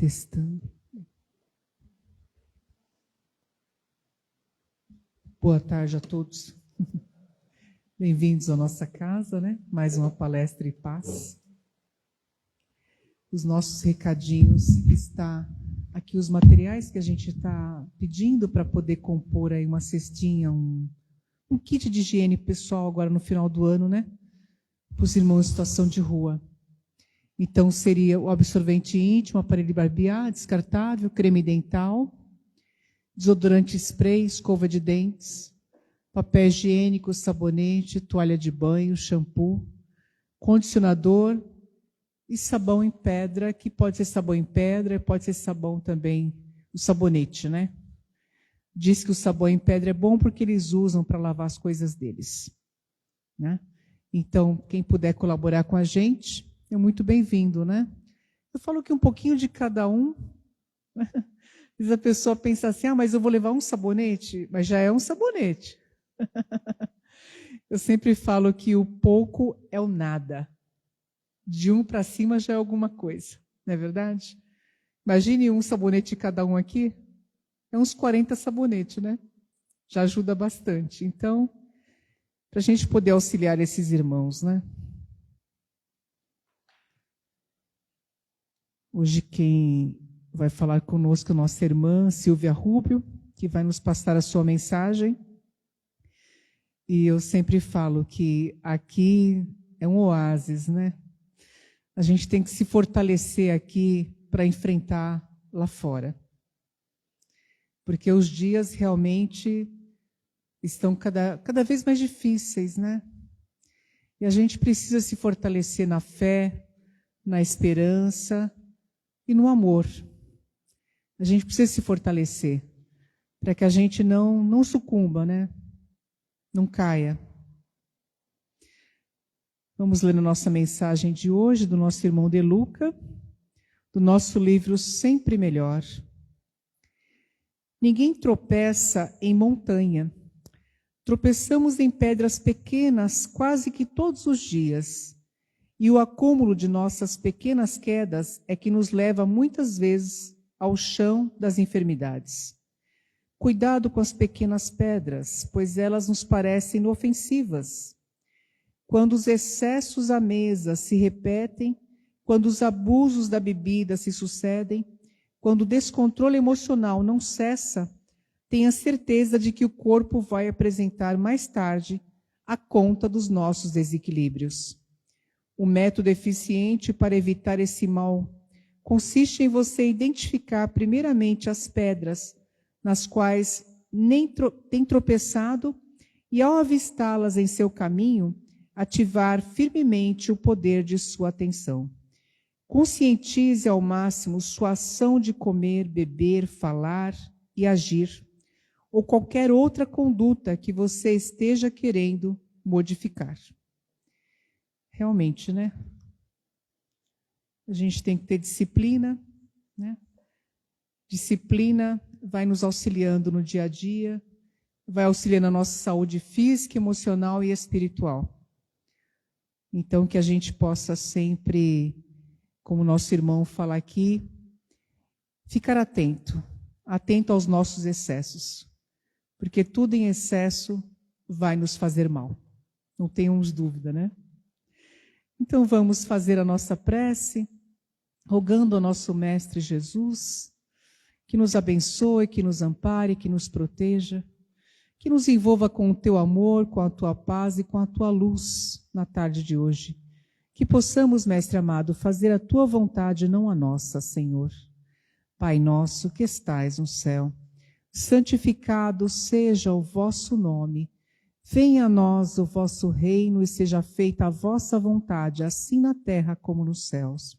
Testando. Boa tarde a todos. Bem-vindos à nossa casa, né? Mais uma palestra e paz. Os nossos recadinhos, está aqui os materiais que a gente está pedindo para poder compor aí uma cestinha, um kit de higiene pessoal agora no final do ano, né? Para os irmãos em situação de rua. Então, seria o absorvente íntimo, aparelho de barbear, descartável, creme dental, desodorante spray, escova de dentes, papel higiênico, sabonete, toalha de banho, shampoo, condicionador e sabão em pedra, que pode ser sabão em pedra, pode ser sabão também, o sabonete, né? Diz que o sabão em pedra é bom porque eles usam para lavar as coisas deles, né? Então, quem puder colaborar com a gente, é muito bem-vindo, né? Eu falo que um pouquinho de cada um. Às vezes a pessoa pensa assim, mas eu vou levar um sabonete, mas já é um sabonete. Eu sempre falo que o pouco é o nada. De um para cima já é alguma coisa, não é verdade? Imagine um sabonete cada um aqui, é uns 40 sabonetes, né? Já ajuda bastante. Então, para a gente poder auxiliar esses irmãos, né? Hoje quem vai falar conosco é nossa irmã Silvia Rubio, que vai nos passar a sua mensagem. E eu sempre falo que aqui é um oásis, né? A gente tem que se fortalecer aqui para enfrentar lá fora. Porque os dias realmente estão cada vez mais difíceis, né? E a gente precisa se fortalecer na fé, na esperança e no amor. A gente precisa se fortalecer para que a gente não sucumba, né? Não caia. Vamos ler a nossa mensagem de hoje, do nosso irmão De Luca, do nosso livro Sempre Melhor. Ninguém tropeça em montanha. Tropeçamos em pedras pequenas quase que todos os dias. E o acúmulo de nossas pequenas quedas é que nos leva muitas vezes ao chão das enfermidades. Cuidado com as pequenas pedras, pois elas nos parecem inofensivas. Quando os excessos à mesa se repetem, quando os abusos da bebida se sucedem, quando o descontrole emocional não cessa, tenha certeza de que o corpo vai apresentar mais tarde a conta dos nossos desequilíbrios. O método eficiente para evitar esse mal consiste em você identificar primeiramente as pedras nas quais tem tropeçado e, ao avistá-las em seu caminho, ativar firmemente o poder de sua atenção. Conscientize ao máximo sua ação de comer, beber, falar e agir, ou qualquer outra conduta que você esteja querendo modificar. Realmente, né? A gente tem que ter disciplina, né? Disciplina vai nos auxiliando no dia a dia, vai auxiliando a nossa saúde física, emocional e espiritual. Então, que a gente possa sempre, como nosso irmão fala aqui, ficar atento aos nossos excessos, porque tudo em excesso vai nos fazer mal. Não tenhamos dúvida, né? Então, vamos fazer a nossa prece, rogando ao nosso Mestre Jesus, que nos abençoe, que nos ampare, que nos proteja, que nos envolva com o teu amor, com a tua paz e com a tua luz na tarde de hoje. Que possamos, Mestre amado, fazer a tua vontade, não a nossa, Senhor. Pai nosso que estais no céu, santificado seja o vosso nome. Venha a nós o vosso reino e seja feita a vossa vontade, assim na terra como nos céus.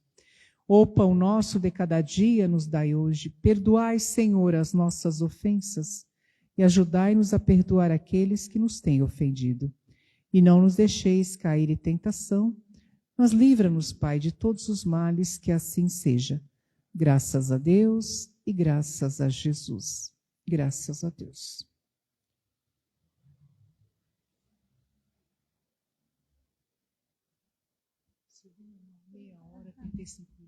O pão nosso de cada dia nos dai hoje. Perdoai, Senhor, as nossas ofensas e ajudai-nos a perdoar aqueles que nos têm ofendido. E não nos deixeis cair em tentação, mas livra-nos, Pai, de todos os males, que assim seja. Graças a Deus e graças a Jesus. Graças a Deus. Meia hora, 35 minutos.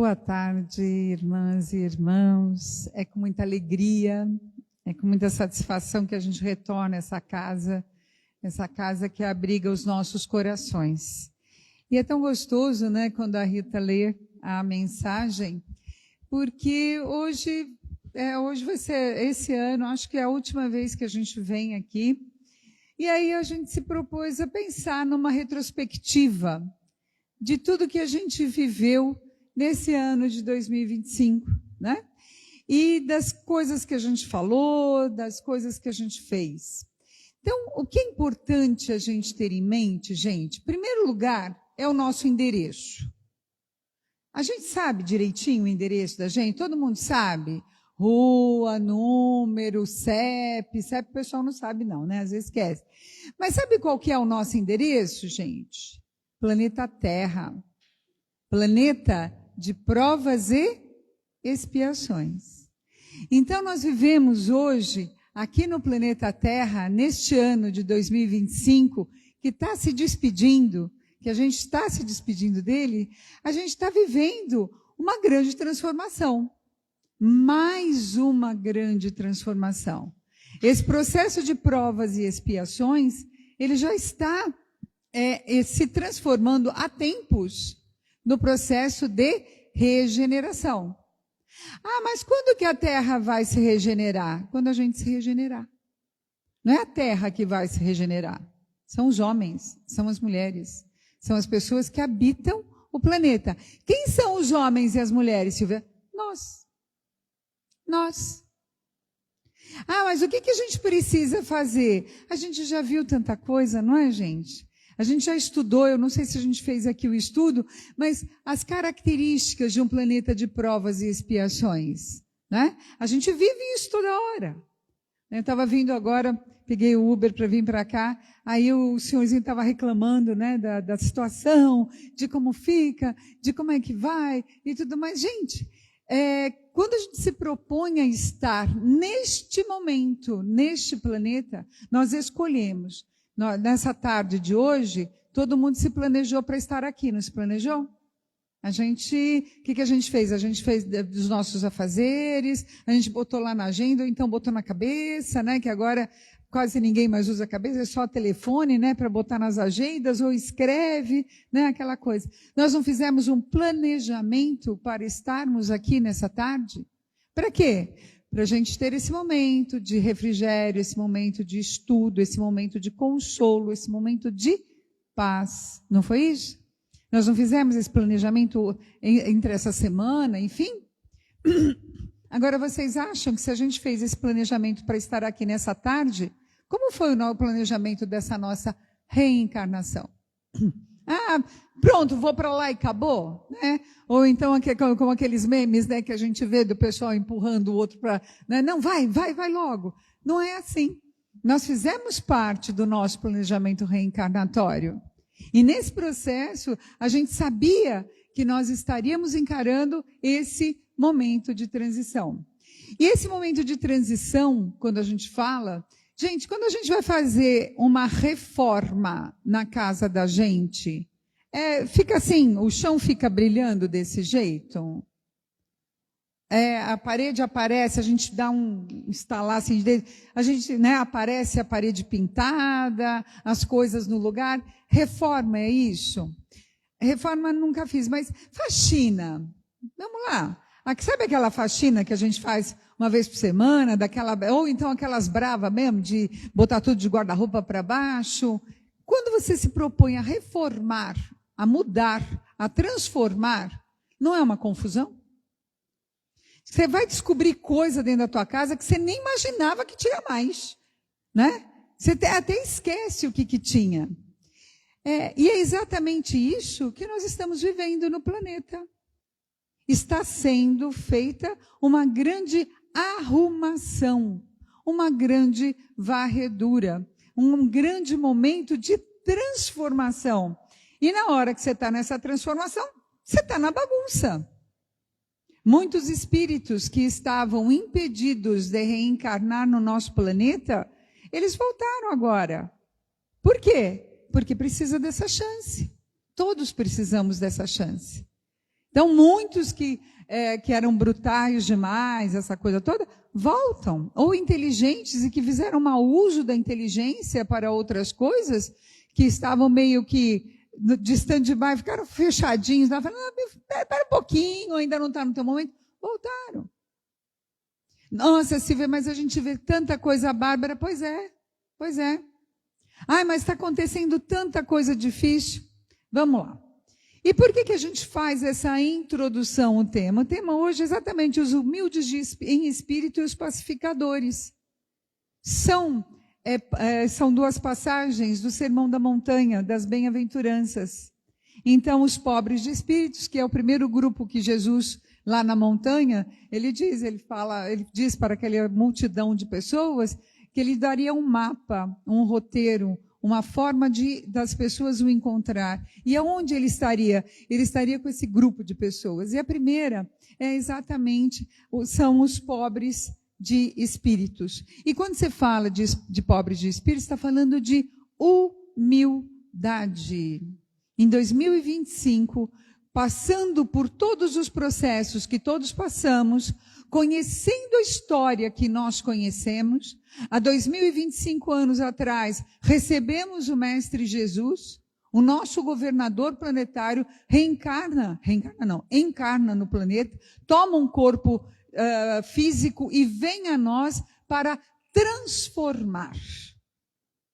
Boa tarde, irmãs e irmãos. É com muita alegria, é com muita satisfação que a gente retorna a essa casa que abriga os nossos corações. E é tão gostoso, né, quando a Rita lê a mensagem, porque hoje vai ser, esse ano, acho que é a última vez que a gente vem aqui, e aí a gente se propôs a pensar numa retrospectiva de tudo que a gente viveu nesse ano de 2025, né? E das coisas que a gente falou, das coisas que a gente fez. Então, o que é importante a gente ter em mente, gente? Em primeiro lugar, é o nosso endereço. A gente sabe direitinho o endereço da gente? Todo mundo sabe? Rua, número, CEP o pessoal não sabe não, né? Às vezes esquece. Mas sabe qual que é o nosso endereço, gente? Planeta Terra. Planeta de provas e expiações. Então, nós vivemos hoje, aqui no planeta Terra, neste ano de 2025, que está se despedindo, que a gente está se despedindo dele, a gente está vivendo uma grande transformação. Mais uma grande transformação. Esse processo de provas e expiações, ele já está se transformando há tempos no processo de regeneração. Ah, mas quando que a Terra vai se regenerar? Quando a gente se regenerar. Não é a Terra que vai se regenerar. São os homens, são as mulheres, são as pessoas que habitam o planeta. Quem são os homens e as mulheres, Silvia? Nós. Ah, mas o que a gente precisa fazer? A gente já viu tanta coisa, não é, gente? A gente já estudou, eu não sei se a gente fez aqui o estudo, mas as características de um planeta de provas e expiações, né? A gente vive isso toda hora. Eu estava vindo agora, peguei o Uber para vir para cá, aí o senhorzinho estava reclamando, né, da situação, de como fica, de como é que vai e tudo mais. Gente, quando a gente se propõe a estar neste momento, neste planeta, nós escolhemos. Nessa tarde de hoje, todo mundo se planejou para estar aqui, não se planejou? O que a gente fez? A gente fez dos nossos afazeres, a gente botou lá na agenda, ou então botou na cabeça, né, que agora quase ninguém mais usa a cabeça, é só telefone, né, para botar nas agendas, ou escreve, né, aquela coisa. Nós não fizemos um planejamento para estarmos aqui nessa tarde? Para quê? Para a gente ter esse momento de refrigério, esse momento de estudo, esse momento de consolo, esse momento de paz. Não foi isso? Nós não fizemos esse planejamento entre essa semana, enfim? Agora, vocês acham que se a gente fez esse planejamento para estar aqui nessa tarde, como foi o planejamento dessa nossa reencarnação? Ah, pronto, vou para lá e acabou, né? Ou então, como aqueles memes, né, que a gente vê do pessoal empurrando o outro para... Né? Não, vai logo. Não é assim. Nós fizemos parte do nosso planejamento reencarnatório. E nesse processo, a gente sabia que nós estaríamos encarando esse momento de transição. E esse momento de transição, quando a gente fala... Gente, quando a gente vai fazer uma reforma na casa da gente, fica assim, o chão fica brilhando desse jeito? A parede aparece, a gente dá um instalar assim, a gente, né, aparece a parede pintada, as coisas no lugar. Reforma é isso? Reforma nunca fiz, mas faxina. Vamos lá. Sabe aquela faxina que a gente faz uma vez por semana, ou então aquelas bravas mesmo, de botar tudo de guarda-roupa para baixo? Quando você se propõe a reformar, a mudar, a transformar, não é uma confusão? Você vai descobrir coisa dentro da tua casa que você nem imaginava que tinha mais, né? Você até esquece o que tinha. E é exatamente isso que nós estamos vivendo no planeta. Está sendo feita uma grande arrumação, uma grande varredura, um grande momento de transformação. E na hora que você está nessa transformação, você está na bagunça. Muitos espíritos que estavam impedidos de reencarnar no nosso planeta, eles voltaram agora. Por quê? Porque precisa dessa chance. Todos precisamos dessa chance. Então, muitos que eram brutais demais, essa coisa toda, voltam. Ou inteligentes e que fizeram mau uso da inteligência para outras coisas, que estavam meio que de stand-by, ficaram fechadinhos, falando, espera um pouquinho, ainda não está no teu momento. Voltaram. Nossa, Silvia, mas a gente vê tanta coisa bárbara. Pois é. Ai, mas está acontecendo tanta coisa difícil. Vamos lá. E por que a gente faz essa introdução ao tema? O tema hoje é exatamente os humildes em espírito e os pacificadores. São 2 passagens do Sermão da Montanha, das Bem-aventuranças. Então, os pobres de espíritos, que é o primeiro grupo que Jesus, lá na montanha, ele diz para aquela multidão de pessoas que ele daria um mapa, um roteiro, uma forma das pessoas o encontrar. E aonde ele estaria? Ele estaria com esse grupo de pessoas. E a primeira são os pobres de espíritos. E quando você fala de pobres de espíritos, está falando de humildade. Em 2025, passando por todos os processos que todos passamos, conhecendo a história que nós conhecemos, há 2025 anos atrás, recebemos o Mestre Jesus, o nosso governador planetário, encarna no planeta, toma um corpo físico e vem a nós para transformar.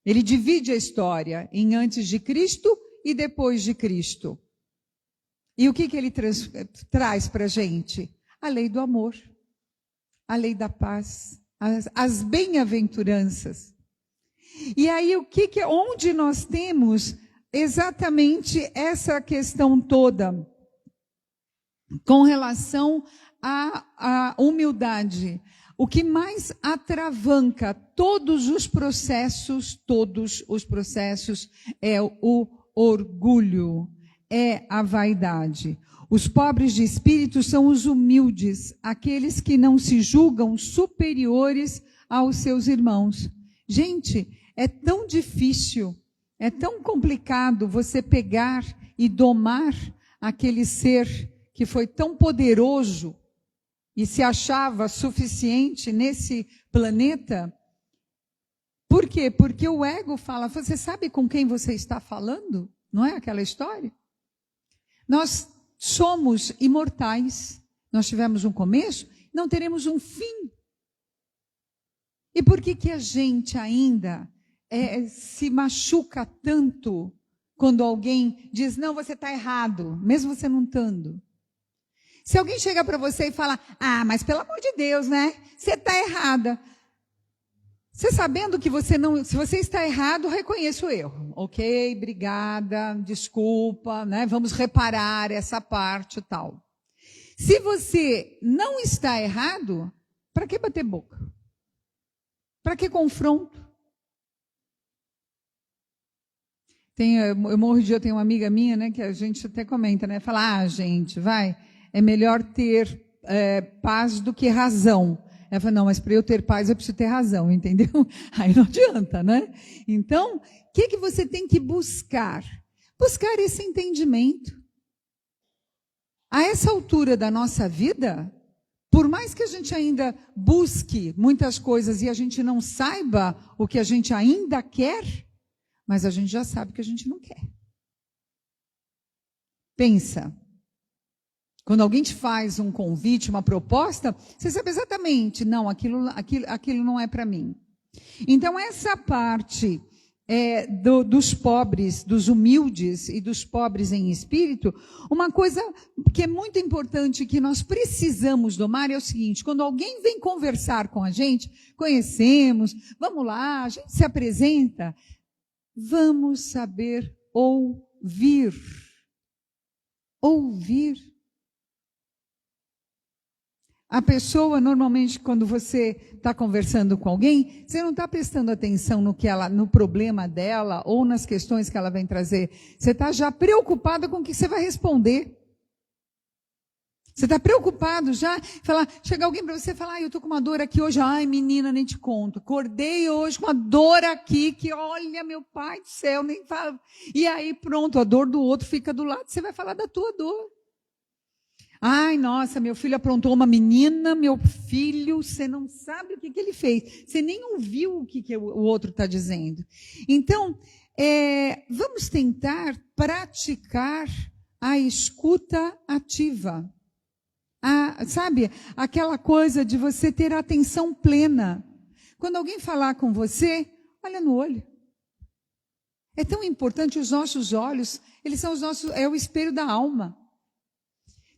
Ele divide a história em antes de Cristo e depois de Cristo. E o que ele traz para a gente? A lei do amor, a lei da paz, as bem-aventuranças. E aí onde nós temos exatamente essa questão toda com relação à humildade. O que mais atravanca todos os processos é o orgulho, é a vaidade. Os pobres de espírito são os humildes, aqueles que não se julgam superiores aos seus irmãos. Gente, é tão difícil, é tão complicado você pegar e domar aquele ser que foi tão poderoso e se achava suficiente nesse planeta. Por quê? Porque o ego fala, você sabe com quem você está falando? Não é aquela história? Nós somos imortais. Nós tivemos um começo, não teremos um fim. E por que a gente ainda se machuca tanto quando alguém diz, não, você está errado, mesmo você não estando? Se alguém chega para você e fala, mas pelo amor de Deus, né? Você está errada. Você sabendo que se você está errado, reconheça o erro. Ok, obrigada, desculpa, né? Vamos reparar essa parte e tal. Se você não está errado, para que bater boca? Para que confronto? Eu morro de dia, eu tenho uma amiga minha, né, que a gente até comenta, né? Fala, gente, é melhor ter paz do que razão. Ela falou, não, mas para eu ter paz eu preciso ter razão, entendeu? Aí não adianta, né? Então, o que você tem que buscar? Buscar esse entendimento. A essa altura da nossa vida, por mais que a gente ainda busque muitas coisas e a gente não saiba o que a gente ainda quer, mas a gente já sabe o que a gente não quer. Pensa. Quando alguém te faz um convite, uma proposta, você sabe exatamente, não, aquilo não é para mim. Então, essa parte dos pobres, dos humildes e dos pobres em espírito, uma coisa que é muito importante, que nós precisamos domar, é o seguinte, quando alguém vem conversar com a gente, conhecemos, vamos lá, a gente se apresenta, vamos saber ouvir. Ouvir. A pessoa, normalmente, quando você está conversando com alguém, você não está prestando atenção no problema dela ou nas questões que ela vem trazer. Você está já preocupada com o que você vai responder. Você está preocupado já? Chega alguém para você e falar, eu estou com uma dor aqui hoje. Ai, menina, nem te conto. Acordei hoje com uma dor aqui que, olha, meu pai do céu, nem fala. E aí, pronto, a dor do outro fica do lado. Você vai falar da tua dor. Ai, nossa, meu filho aprontou uma menina, meu filho, você não sabe o que ele fez. Você nem ouviu o que o outro está dizendo. Então, vamos tentar praticar a escuta ativa. Sabe, aquela coisa de você ter atenção plena. Quando alguém falar com você, olha no olho. É tão importante os nossos olhos, eles são é o espelho da alma.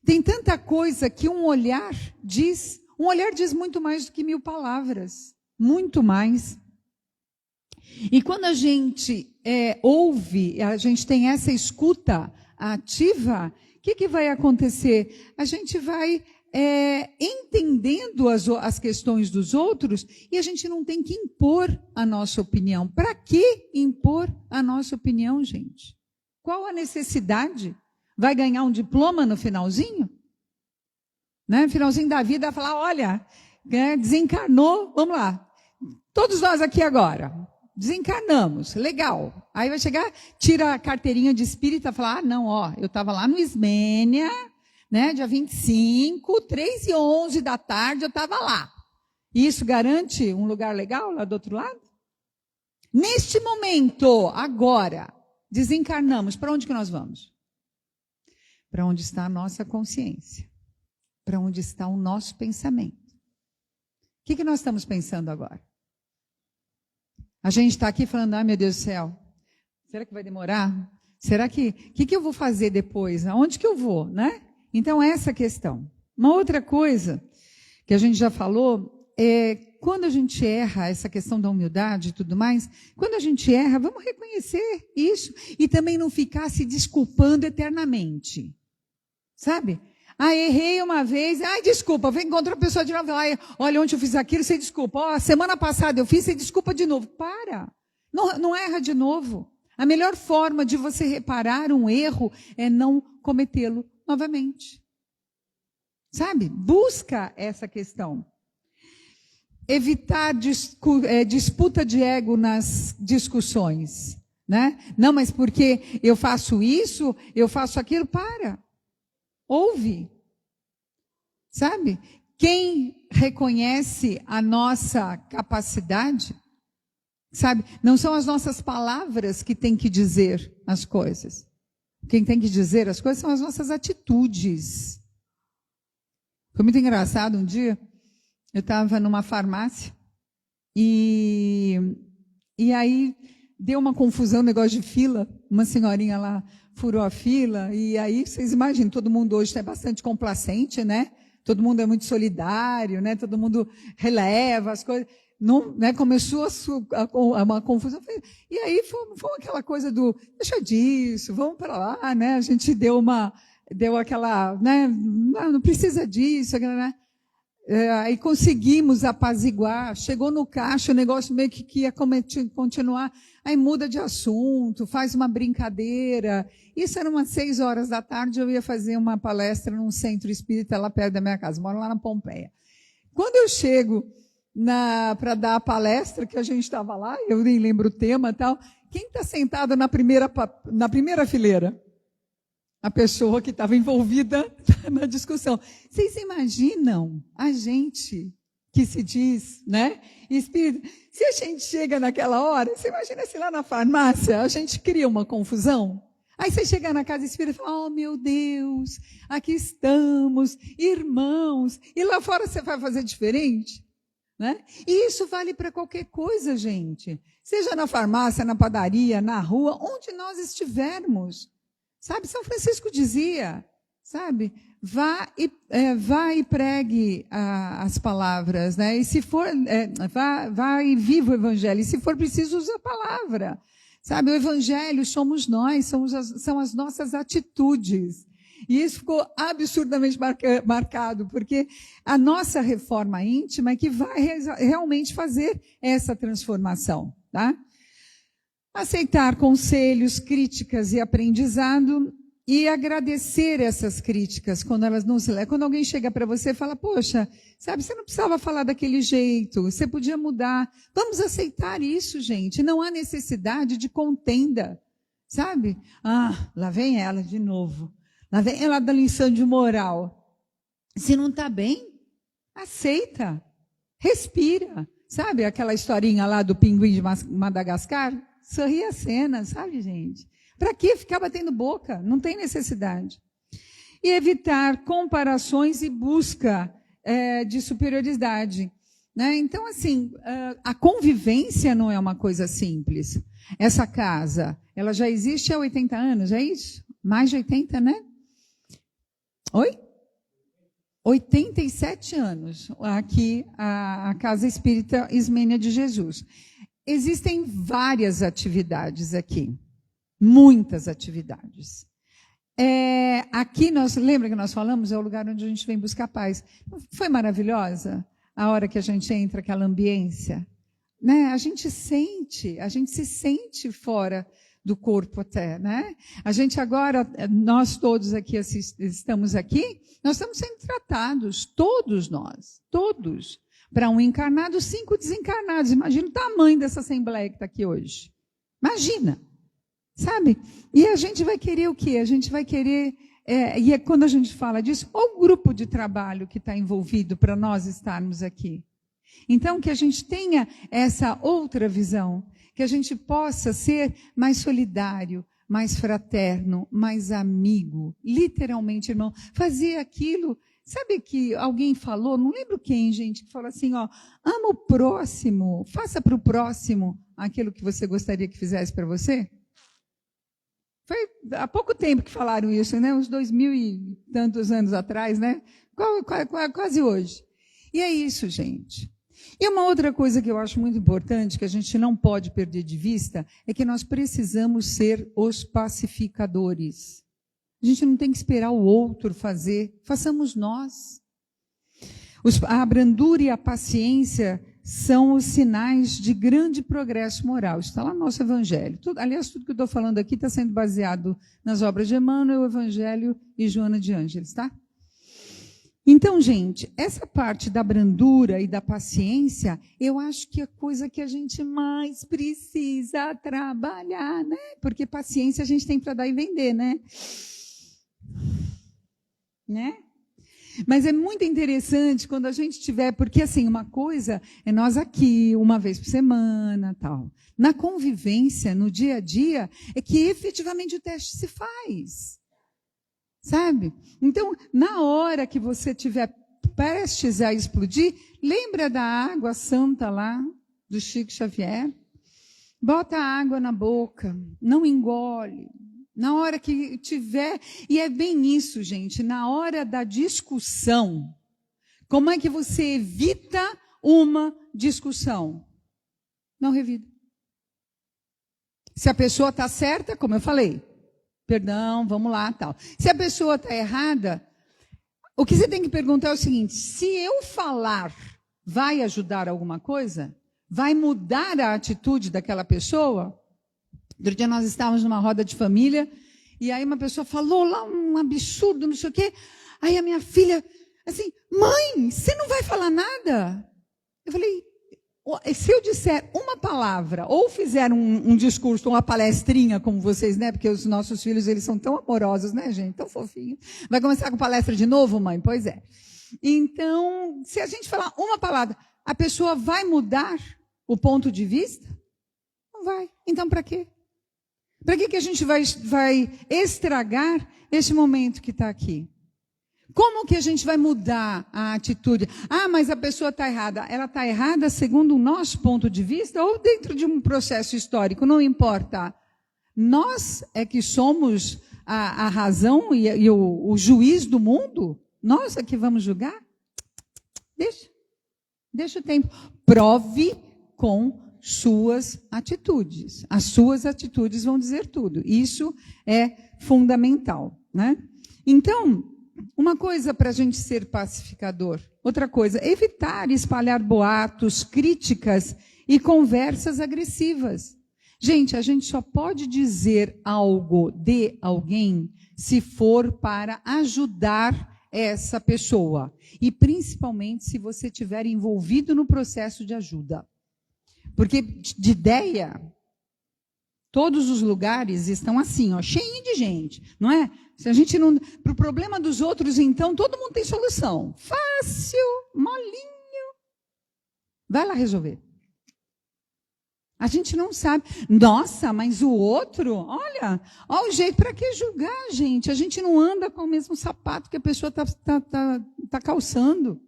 Tem tanta coisa que um olhar diz muito mais do que 1000 palavras, muito mais. E quando a gente ouve, a gente tem essa escuta ativa, o que vai acontecer? A gente vai entendendo as questões dos outros e a gente não tem que impor a nossa opinião. Para que impor a nossa opinião, gente? Qual a necessidade? Vai ganhar um diploma no finalzinho? Né? No finalzinho da vida, vai falar, olha, desencarnou, vamos lá. Todos nós aqui agora, desencarnamos, legal. Aí vai chegar, tira a carteirinha de espírita e falar, não, eu estava lá no Ismênia, né, dia 25, 3h11 da tarde, eu estava lá. Isso garante um lugar legal lá do outro lado? Neste momento, agora, desencarnamos, para onde que nós vamos? Para onde está a nossa consciência? Para onde está o nosso pensamento? O que nós estamos pensando agora? A gente está aqui falando, ai meu Deus do céu, será que vai demorar? Será que eu vou fazer depois? Aonde que eu vou, né? Então, essa questão. Uma outra coisa que a gente já falou é quando a gente erra, essa questão da humildade e tudo mais, quando a gente erra, vamos reconhecer isso e também não ficar se desculpando eternamente. Sabe? Errei uma vez, desculpa, vem encontrar a pessoa de novo, olha, ontem eu fiz aquilo, você desculpa, semana passada eu fiz, você desculpa de novo. Para, não erra de novo. A melhor forma de você reparar um erro é não cometê-lo novamente. Sabe? Busca essa questão. Evitar disputa de ego nas discussões. Né? Não, mas porque eu faço isso, eu faço aquilo, para. Ouve, sabe? Quem reconhece a nossa capacidade, sabe? Não são as nossas palavras que têm que dizer as coisas. Quem tem que dizer as coisas são as nossas atitudes. Foi muito engraçado um dia, eu estava numa farmácia e aí deu uma confusão, negócio de fila, uma senhorinha lá furou a fila, e aí vocês imaginam, todo mundo hoje é bastante complacente, né? Todo mundo é muito solidário, né? Todo mundo releva as coisas. Não, né? Começou uma confusão. E aí foi aquela coisa do, deixa disso, vamos para lá, né? A gente deu aquela, né? Não precisa disso, né? Aí conseguimos apaziguar, chegou no caixa, o negócio meio que ia continuar, aí muda de assunto, faz uma brincadeira. Isso era umas 6h da tarde, eu ia fazer uma palestra num centro espírita lá perto da minha casa, moro lá na Pompeia. Quando eu chego para dar a palestra, que a gente estava lá, eu nem lembro o tema e tal, quem está sentado na primeira fileira? A pessoa que estava envolvida na discussão. Vocês imaginam a gente que se diz, né? Espírito, se a gente chega naquela hora, você imagina se lá na farmácia a gente cria uma confusão? Aí você chega na casa espírita e fala, oh meu Deus, aqui estamos, irmãos, e lá fora você vai fazer diferente? Né? E isso vale para qualquer coisa, gente. Seja na farmácia, na padaria, na rua, onde nós estivermos. Sabe, São Francisco dizia, sabe, vá e pregue as palavras, né? E se for, vá e viva o evangelho. E se for preciso, use a palavra. Sabe, o evangelho somos nós, são as nossas atitudes. E isso ficou absurdamente marcado, porque a nossa reforma íntima é que vai realmente fazer essa transformação, tá? Aceitar conselhos, críticas e aprendizado e agradecer essas críticas quando elas não se levam. Quando alguém chega para você e fala, poxa, sabe, você não precisava falar daquele jeito, você podia mudar. Vamos aceitar isso, gente. Não há necessidade de contenda, sabe? Lá vem ela de novo. Lá vem ela da lição de moral. Se não está bem, aceita, respira. Sabe aquela historinha lá do pinguim de Madagascar? Sorri a cena, sabe, gente? Para que ficar batendo boca? Não tem necessidade. E evitar comparações e busca de superioridade. Né? Então, assim, a convivência não é uma coisa simples. Essa casa, ela já existe há 80 anos, é isso? Mais de 80, né? Oi? 87 anos, aqui a Casa Espírita Ismênia de Jesus. Existem várias atividades aqui, muitas atividades. Aqui, lembra que nós falamos, é o lugar onde a gente vem buscar paz. Foi maravilhosa a hora que a gente entra, aquela ambiência? Né? A gente se sente fora do corpo até, né? A gente agora, nós todos aqui estamos aqui, nós estamos sendo tratados, todos nós, todos, para um encarnado, 5 desencarnados. Imagina o tamanho dessa assembleia que está aqui hoje. Imagina, sabe? E a gente vai querer o quê? A gente vai querer, quando a gente fala disso, olha o grupo de trabalho que está envolvido para nós estarmos aqui. Então, que a gente tenha essa outra visão, que a gente possa ser mais solidário, mais fraterno, mais amigo, literalmente, irmão, fazer aquilo. Sabe que alguém falou, não lembro quem, gente, que falou assim, ó, ama o próximo, faça para o próximo aquilo que você gostaria que fizesse para você. Foi há pouco tempo que falaram isso, né? Uns 2000 e tantos anos atrás, né? Quase hoje. E é isso, gente. E uma outra coisa que eu acho muito importante, que a gente não pode perder de vista, é que nós precisamos ser os pacificadores. A gente não tem que esperar o outro fazer, façamos nós. A brandura e a paciência são os sinais de grande progresso moral. Isso está lá no nosso Evangelho. Aliás, tudo que eu estou falando aqui está sendo baseado nas obras de Emmanuel, Evangelho e Joana de Ângeles, tá? Então, gente, essa parte da brandura e da paciência, eu acho que é a coisa que a gente mais precisa trabalhar, né? Porque paciência a gente tem para dar e vender, né? Mas é muito interessante quando a gente tiver, porque assim, uma coisa é nós aqui, uma vez por semana, tal. Na convivência, no dia a dia, é que efetivamente o teste se faz. Sabe? Então, na hora que você estiver prestes a explodir, lembra da água santa lá, do Chico Xavier? Bota a água na boca, não engole. Na hora que tiver, e é bem isso, gente, na hora da discussão, como é que você evita uma discussão? Não revida. Se a pessoa está certa, como eu falei, perdão, vamos lá, tal. Se a pessoa está errada, o que você tem que perguntar é o seguinte, se eu falar, vai ajudar alguma coisa? Vai mudar a atitude daquela pessoa? Outro dia nós estávamos numa roda de família, e aí uma pessoa falou lá um absurdo, não sei o quê. Aí a minha filha, assim, mãe, você não vai falar nada? Eu falei, se eu disser uma palavra, ou fizer um discurso, uma palestrinha, como vocês, né? Porque os nossos filhos, eles são tão amorosos, né, gente? Tão fofinhos. Vai começar com palestra de novo, mãe? Pois é. Então, se a gente falar uma palavra, a pessoa vai mudar o ponto de vista? Não vai. Então, para quê? Para que a gente vai estragar esse momento que está aqui? Como que a gente vai mudar a atitude? Ah, mas a pessoa está errada. Ela está errada segundo o nosso ponto de vista ou dentro de um processo histórico? Não importa. Nós é que somos a razão e o juiz do mundo? Nós é que vamos julgar? Deixa o tempo. Prove com suas atitudes. As suas atitudes vão dizer tudo. Isso é fundamental, né? Então, uma coisa para a gente ser pacificador. Outra coisa, evitar espalhar boatos, críticas e conversas agressivas. Gente, a gente só pode dizer algo de alguém se for para ajudar essa pessoa. E principalmente se você estiver envolvido no processo de ajuda. Porque de ideia, Todos os lugares estão assim, ó, cheinho de gente, não é? Se a gente não... Para o problema dos outros, então, todo mundo tem solução. Fácil, molinho. Vai lá resolver. A gente não sabe. Nossa, mas o outro, olha o jeito. Para que julgar, gente? A gente não anda com o mesmo sapato que a pessoa tá calçando.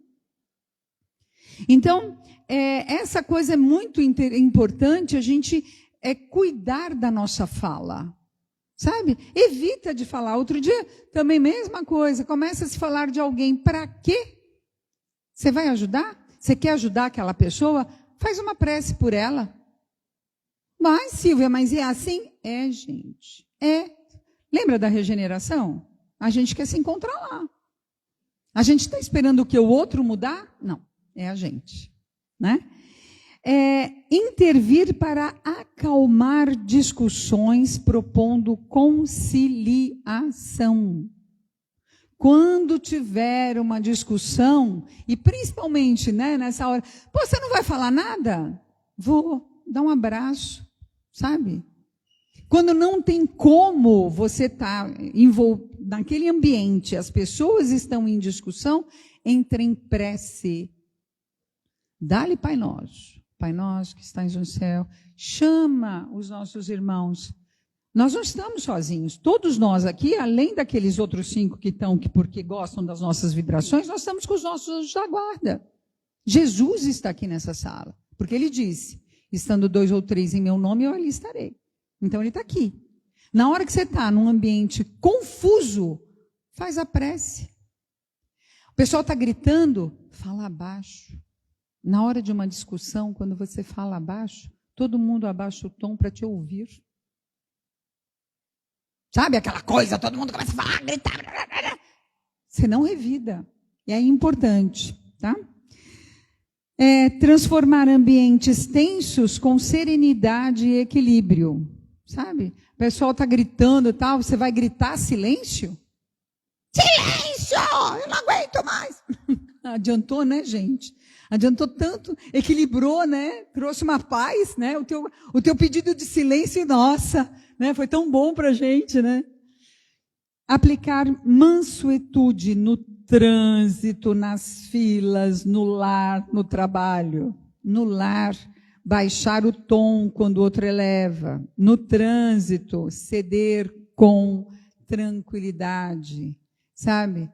Então, essa coisa é muito importante, a gente cuidar da nossa fala. Sabe? Evita de falar. Outro dia, também mesma coisa. Começa a se falar de alguém. Para quê? Você vai ajudar? Você quer ajudar aquela pessoa? Faz uma prece por ela. Mas, Silvia, mas é assim? É, gente. Lembra da regeneração? A gente quer se encontrar lá. A gente está esperando o que o outro mudar? Não, é a gente. Né? Intervir para acalmar discussões, propondo conciliação. Quando tiver uma discussão, e principalmente, né, nessa hora, você não vai falar nada? Vou dar um abraço, sabe? Quando não tem como você estar naquele ambiente, as pessoas estão em discussão, entre em prece. Dá-lhe Pai Nosso que estás no céu, chama os nossos irmãos. Nós não estamos sozinhos. Todos nós aqui, além daqueles outros 5 que estão, porque gostam das nossas vibrações, nós estamos com os nossos anjos da guarda. Jesus está aqui nessa sala, porque ele disse, estando 2 ou 3 em meu nome, eu ali estarei. Então ele está aqui. Na hora que você está num ambiente confuso, faz a prece. O pessoal está gritando, fala abaixo. Na hora de uma discussão, quando você fala abaixo, todo mundo abaixa o tom para te ouvir. Sabe aquela coisa, todo mundo começa a falar, gritar. Você não revida. E é importante, tá? Transformar ambientes tensos com serenidade e equilíbrio. Sabe? O pessoal está gritando e tal, você vai gritar silêncio? Silêncio! Eu não aguento mais. Adiantou, né, gente? Adiantou tanto, equilibrou, né? Trouxe uma paz, né? O teu pedido de silêncio, nossa, né? Foi tão bom para a gente, né? Aplicar mansuetude no trânsito, nas filas, no lar, no trabalho. No lar, baixar o tom quando o outro eleva. No trânsito, ceder com tranquilidade, sabe?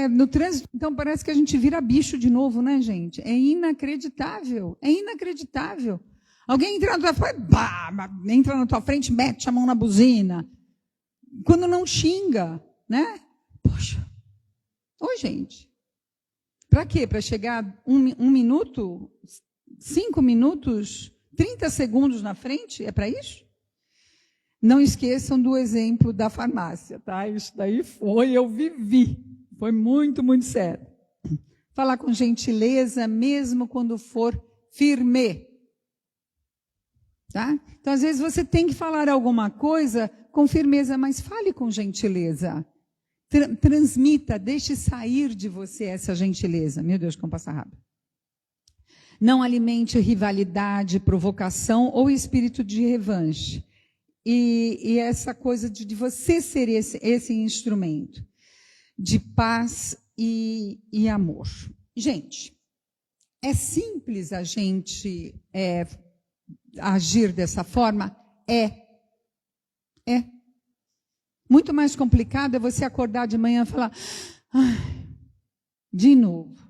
No trânsito, então parece que a gente vira bicho de novo, né, gente? É inacreditável, Alguém entra na tua frente, mete a mão na buzina. Quando não xinga, né? Poxa. Gente. Para quê? Para chegar 1 minuto, 5 minutos, 30 segundos na frente? É para isso? Não esqueçam do exemplo da farmácia, tá? Isso daí eu vivi. Foi muito, muito sério. Falar com gentileza, mesmo quando for firme. Tá? Então, às vezes, você tem que falar alguma coisa com firmeza, mas fale com gentileza. Transmita, deixe sair de você essa gentileza. Meu Deus, como passa rápido. Não alimente rivalidade, provocação ou espírito de revanche. E essa coisa de você ser esse instrumento de paz e amor. Gente, é simples a gente agir dessa forma? É. Muito mais complicado é você acordar de manhã e falar, de novo.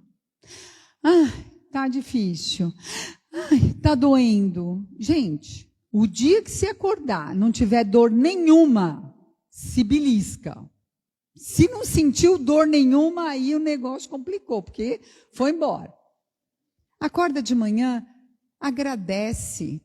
Tá difícil. Tá doendo. Gente, o dia que você acordar, não tiver dor nenhuma, se belisca. Se não sentiu dor nenhuma, aí o negócio complicou, porque foi embora. Acorda de manhã, agradece.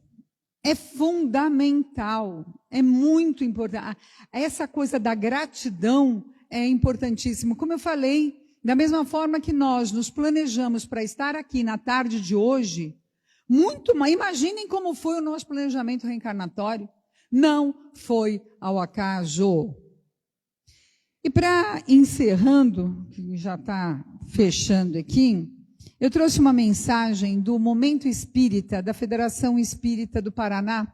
É fundamental, é muito importante. Essa coisa da gratidão é importantíssimo. Como eu falei, da mesma forma que nós nos planejamos para estar aqui na tarde de hoje, imaginem como foi o nosso planejamento reencarnatório. Não foi ao acaso. E para encerrando, que já está fechando aqui, eu trouxe uma mensagem do Momento Espírita, da Federação Espírita do Paraná,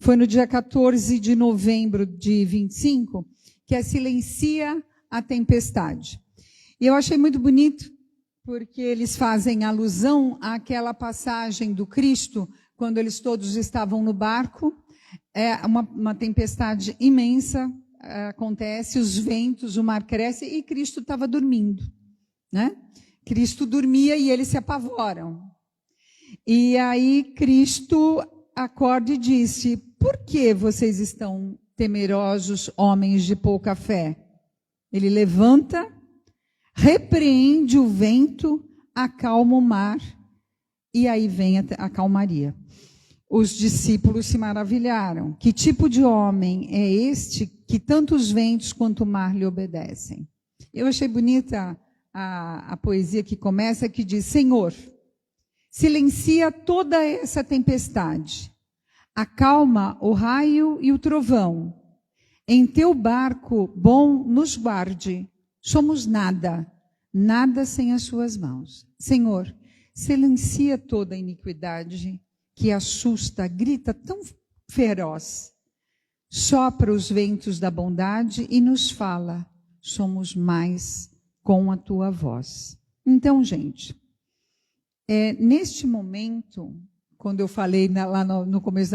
Foi no dia 14 de novembro de 25, que é Silencia a Tempestade. E eu achei muito bonito, porque eles fazem alusão àquela passagem do Cristo, quando eles todos estavam no barco, uma tempestade imensa acontece, os ventos, o mar cresce, e Cristo estava dormindo, né? Cristo dormia e eles se apavoram. E aí Cristo acorda e disse: por que vocês estão temerosos, homens de pouca fé? Ele levanta, repreende o vento, acalma o mar, e aí vem a calmaria. Os discípulos se maravilharam. Que tipo de homem é este que tanto os ventos quanto o mar lhe obedecem? Eu achei bonita a poesia que começa, que diz: Senhor, silencia toda essa tempestade, acalma o raio e o trovão. Em teu barco bom nos guarde. Somos nada, nada sem as suas mãos. Senhor, silencia toda a iniquidade que assusta, grita tão feroz. Sopra os ventos da bondade e nos fala: somos mais com a tua voz. Então, gente, neste momento, quando eu falei lá no começo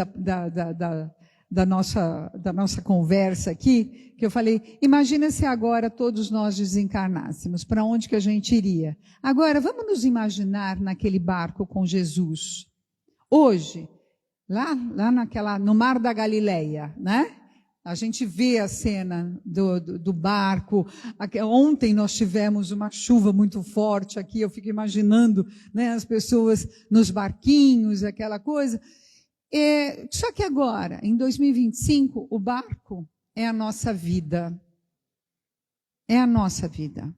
da nossa conversa aqui, que eu falei, imagina se agora todos nós desencarnássemos, para onde que a gente iria? Agora, vamos nos imaginar naquele barco com Jesus. Hoje, lá no Mar da Galileia, né? A gente vê a cena do barco. Ontem nós tivemos uma chuva muito forte aqui, eu fico imaginando, né, as pessoas nos barquinhos, aquela coisa. Só que agora, em 2025, o barco é a nossa vida. É a nossa vida.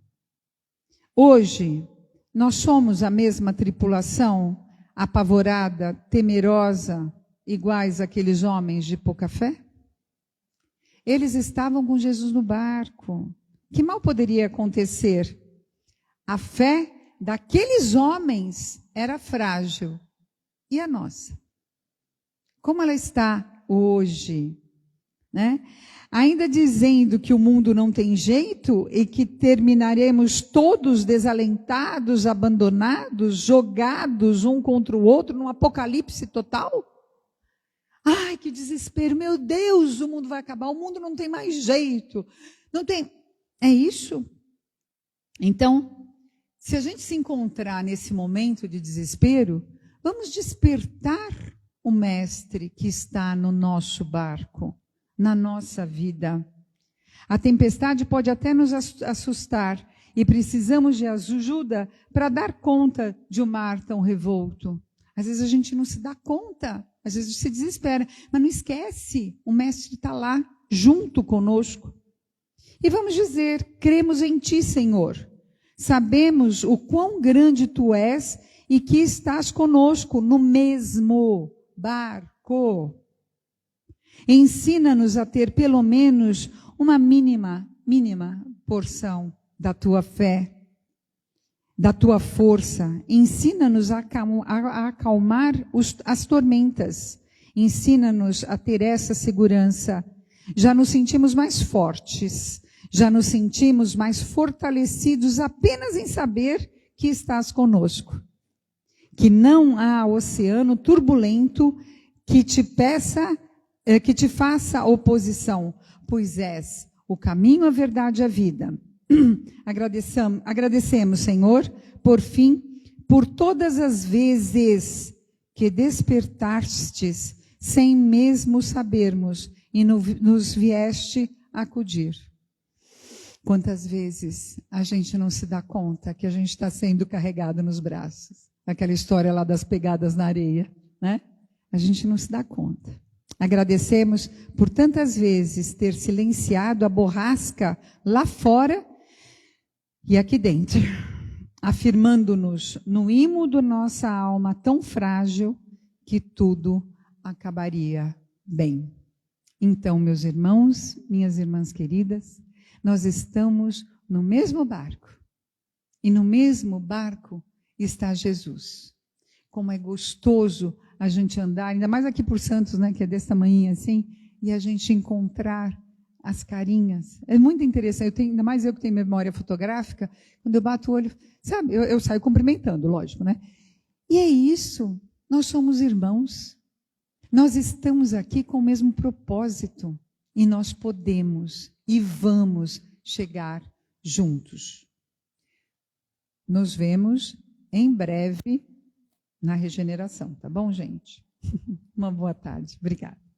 Hoje, nós somos a mesma tripulação, apavorada, temerosa, iguais àqueles homens de pouca fé? Eles estavam com Jesus no barco. Que mal poderia acontecer? A fé daqueles homens era frágil. E a nossa? Como ela está hoje? Né? Ainda dizendo que o mundo não tem jeito e que terminaremos todos desalentados, abandonados, jogados um contra o outro num apocalipse total? Ai, que desespero, meu Deus, o mundo vai acabar, o mundo não tem mais jeito. Não tem. É isso? Então, se a gente se encontrar nesse momento de desespero, vamos despertar o mestre que está no nosso barco, na nossa vida. A tempestade pode até nos assustar e precisamos de ajuda para dar conta de um mar tão revolto. Às vezes a gente não se dá conta, às vezes se desespera, mas não esquece, o mestre está lá, junto conosco. E vamos dizer, cremos em ti, Senhor. Sabemos o quão grande tu és e que estás conosco no mesmo barco. Ensina-nos a ter pelo menos uma mínima porção da tua fé, da tua força. Ensina-nos a acalmar as tormentas. Ensina-nos a ter essa segurança. Já nos sentimos mais fortes, já nos sentimos mais fortalecidos apenas em saber que estás conosco. Que não há oceano turbulento que te faça oposição, pois és o caminho, a verdade e a vida. Agradecemos, Senhor, por fim, por todas as vezes que despertastes sem mesmo sabermos e nos vieste acudir. Quantas vezes a gente não se dá conta que a gente está sendo carregado nos braços? Aquela história lá das pegadas na areia, né? A gente não se dá conta. Agradecemos por tantas vezes ter silenciado a borrasca lá fora e aqui dentro, afirmando-nos no imo da nossa alma tão frágil que tudo acabaria bem. Então, meus irmãos, minhas irmãs queridas, nós estamos no mesmo barco. E no mesmo barco está Jesus. como é gostoso a gente andar, ainda mais aqui por Santos, né, que é desse tamanho assim, e a gente encontrar as carinhas. É muito interessante, ainda mais eu que tenho memória fotográfica, quando eu bato o olho, sabe, eu saio cumprimentando, lógico, né? E é isso, nós somos irmãos, nós estamos aqui com o mesmo propósito, e nós podemos e vamos chegar juntos. Nos vemos em breve na regeneração, tá bom, gente? Uma boa tarde. Obrigada.